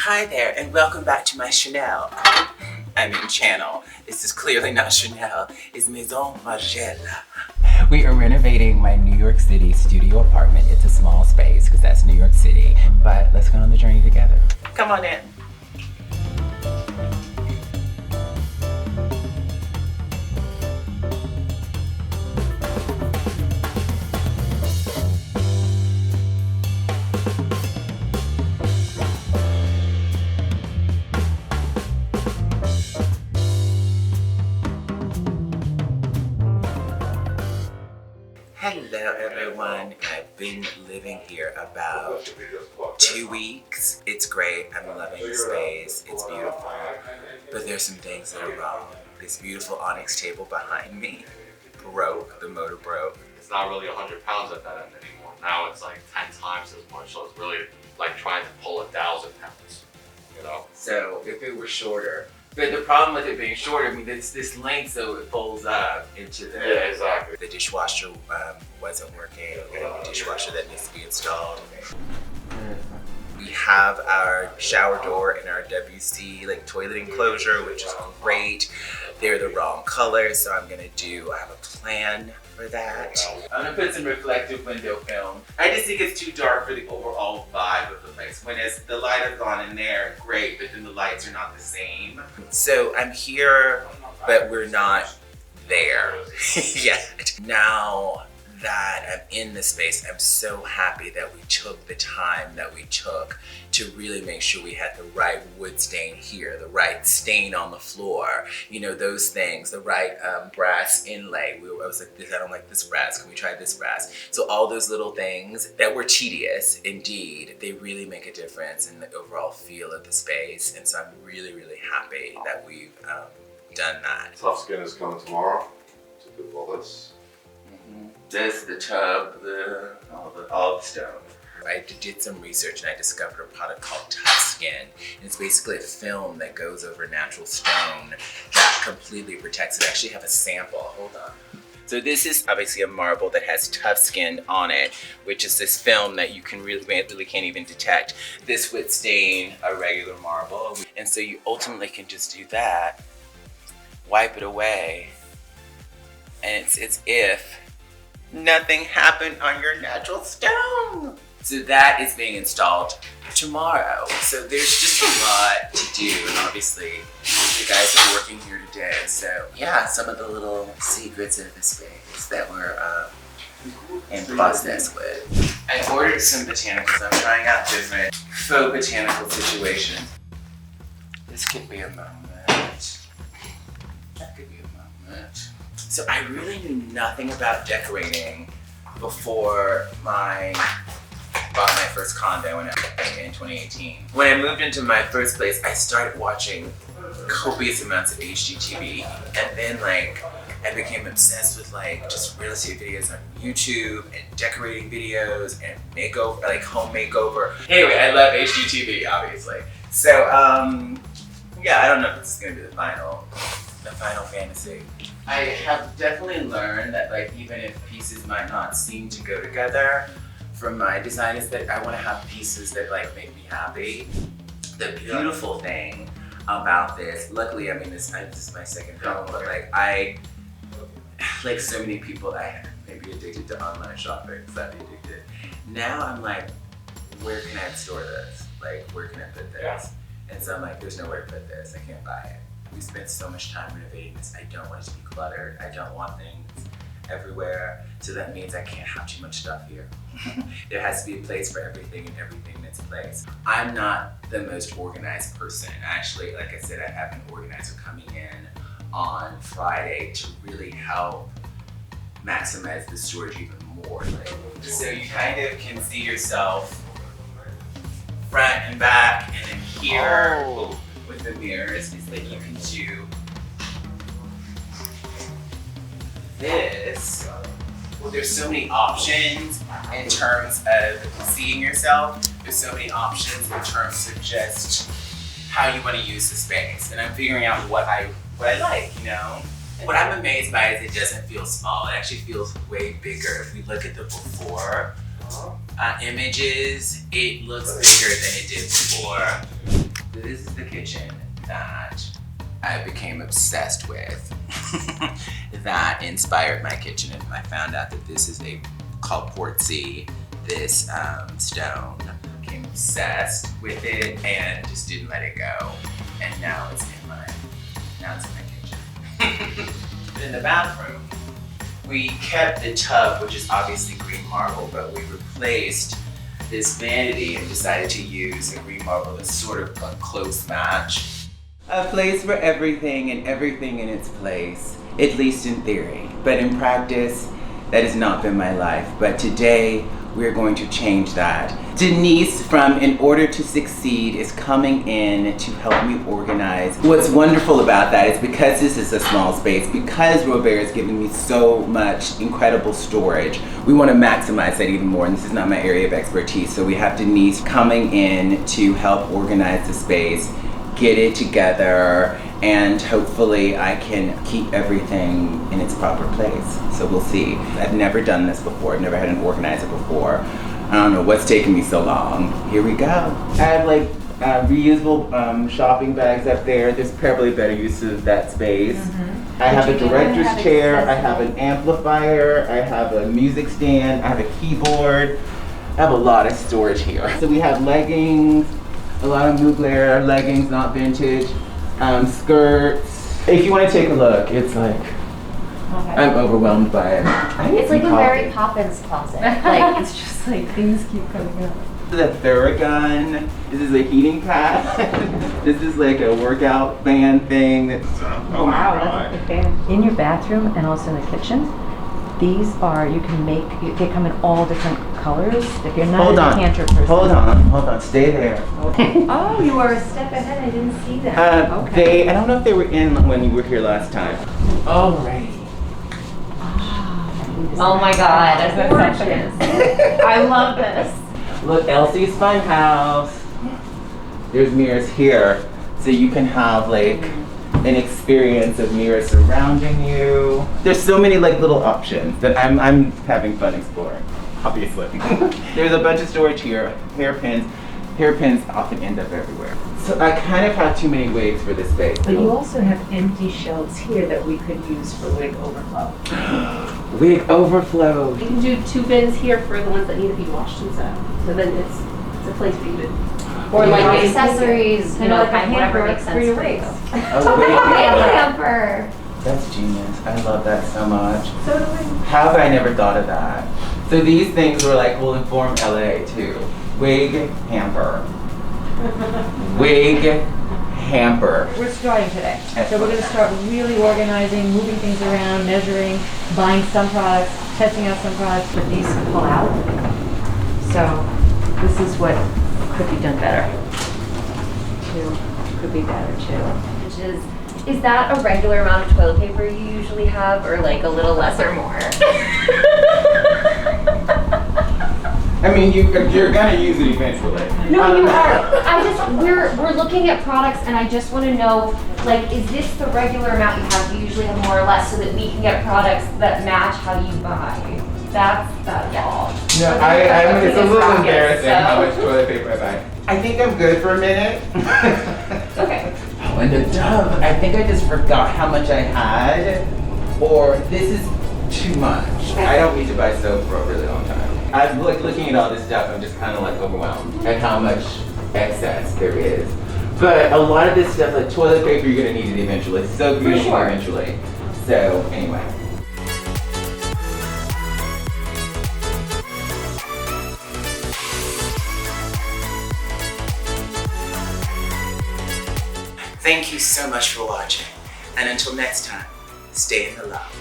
Hi there, and welcome back to my channel. Channel. This is clearly not Chanel. It's Maison Margiela. We are renovating my New York City studio apartment. It's a small space because that's New York City. But let's go on the journey together. Come on in. Hello everyone, I've been living here about 2 weeks. It's great, I'm loving the space, it's beautiful, but there's some things that are wrong. This beautiful onyx table behind me broke, the motor broke. It's not really 100 pounds at that end anymore. Now it's like 10 times as much, so it's really like trying to pull 1,000 pounds, you know? So if it were shorter, but the problem with it being shorter, I mean, this length, so it folds up into the... Yeah, exactly. The dishwasher wasn't working, the dishwasher that needs to be installed. We have our shower door and our WC like toilet enclosure, which is great. They're the wrong color, so I have a plan for that. I'm gonna put some reflective window film. I just think it's too dark for the overall vibe of the place. When the light has gone in there, great, but then the lights are not the same. So I'm here, but we're not there yet. Now that I'm in the space, I'm so happy that we took the time that we took to really make sure we had the right wood stain here, the right stain on the floor, you know, those things, the right brass inlay. I was like, I don't like this brass, can we try this brass? So all those little things that were tedious, indeed, they really make a difference in the overall feel of the space. And so I'm really, really happy that we've done that. Tough Skin is coming tomorrow to do all this. This, the tub, all the stone. I did some research and I discovered a product called Tough Skin. And it's basically a film that goes over natural stone that completely protects it. I actually have a sample, hold on. So this is obviously a marble that has tough skin on it, which is this film that you really can't even detect. This would stain a regular marble. And so you ultimately can just do that, wipe it away, and it's as if nothing happened on your natural stone. So that is being installed tomorrow. So there's just a lot to do, and obviously the guys are working here today. So yeah, some of the little secrets of the space that we're in process with. I ordered some botanicals. I'm trying out different faux botanical situations. This could be a moment. That could be a moment. So I really knew nothing about decorating before I bought my first condo in 2018. When I moved into my first place, I started watching copious amounts of HGTV, and then I became obsessed with just real estate videos on YouTube and decorating videos and makeover, home makeover. Anyway, I love HGTV, obviously. So yeah, I don't know if this is gonna be the final fantasy. I have definitely learned that even if pieces might not seem to go together, from my design is that I want to have pieces that make me happy. The beautiful thing about this, luckily, this is my second home, but I, like so many people, I may be addicted to online shopping, because I'd be addicted. Now I'm where can I store this? Where can I put this? And so I'm there's nowhere to put this, I can't buy it. We spent so much time renovating this. I don't want it to be cluttered. I don't want things everywhere. So that means I can't have too much stuff here. There has to be a place for everything and everything in its place. I'm not the most organized person. Actually, like I said, I have an organizer coming in on Friday to really help maximize the storage even more. So you kind of can see yourself front and back, and then here, with the mirrors, is that you can do this. Well, there's so many options in terms of seeing yourself. There's so many options in terms of just how you want to use the space. And I'm figuring out what I like, you know? What I'm amazed by is it doesn't feel small. It actually feels way bigger. If we look at the before images, it looks bigger than it did before. This is the kitchen that I became obsessed with. That inspired my kitchen, and I found out that this is called Portsea, this stone. Became obsessed with it and just didn't let it go. And now it's in my kitchen. In the bathroom, we kept the tub, which is obviously green marble, but we replaced this vanity and decided to use a green marble that's sort of a close match. A place for everything and everything in its place, at least in theory. But in practice, that has not been my life. But today, we're going to change that. Denise from In Order to Succeed is coming in to help me organize. What's wonderful about that is because this is a small space, because Robert has given me so much incredible storage, we want to maximize that even more, and this is not my area of expertise, so we have Denise coming in to help organize the space, get it together, and hopefully I can keep everything in its proper place. So we'll see. I've never done this before. I've never had an organizer before. I don't know what's taking me so long. Here we go. I have like reusable shopping bags up there. There's probably better use of that space. I have a director's chair. I have an amplifier. I have a music stand. I have a keyboard. I have a lot of storage here. So we have leggings, a lot of Mugler leggings, not vintage. Skirts. If you want to take a look, it's like, I'm overwhelmed by it. It's like a Mary Poppins closet. Like, it's just like things keep coming up. This is a Theragun. This is a heating pad. This is like a workout band thing. Oh wow, that's a big fan. In your bathroom and also in the kitchen, these are, you can make, they come in all different colors. If you're not a decanter person. Hold on, stay there. Oh, you are a step ahead. I didn't see that. I don't know if they were in when you were here last time. Alrighty. Oh my god, that's gorgeous. I love this. Look, Elsie's Fun House. There's mirrors here, so you can have like an experience of mirrors surrounding you. There's so many like little options that I'm having fun exploring, obviously. There's a bunch of storage here, hairpins. Hairpins often end up everywhere. So I kind of have too many wigs for this space. But you also have empty shelves here that we could use for wig overflow. Wig overflow. You can do 2 bins here for the ones that need to be washed and stuff. So then it's a place for you to, Or like Yeah. accessories, you know, like a kind of whatever hamper makes for sense your for you. wigs. A wig hamper. Hamper. That's genius. I love that so much. So do I. How have I never thought of that? So these things were like, will inform LA too. Wig hamper. Wig hamper. We're starting today. So we're going to start really organizing, moving things around, measuring, buying some products, testing out some products, but these pull out. So this is what could be done better. Could be better too. Is that a regular amount of toilet paper you usually have, or like a little less or more? I mean, you're gonna use it eventually. No, you are. We're looking at products, and I just want to know, like, is this the regular amount you have? Do you usually have more or less, so that we can get products that match how you buy? That's all. No, it's a little embarrassing how much toilet paper I buy. I think I'm good for a minute. Okay. Oh, and the tub. I think I just forgot how much I had, or this is too much. I don't need to buy soap for a really long time. I'm like looking at all this stuff, I'm just kind of like overwhelmed at how much excess there is. But a lot of this stuff, like toilet paper, you're gonna need it eventually. Soap, you're gonna need it eventually. So anyway. Thank you so much for watching. And until next time, stay in the love.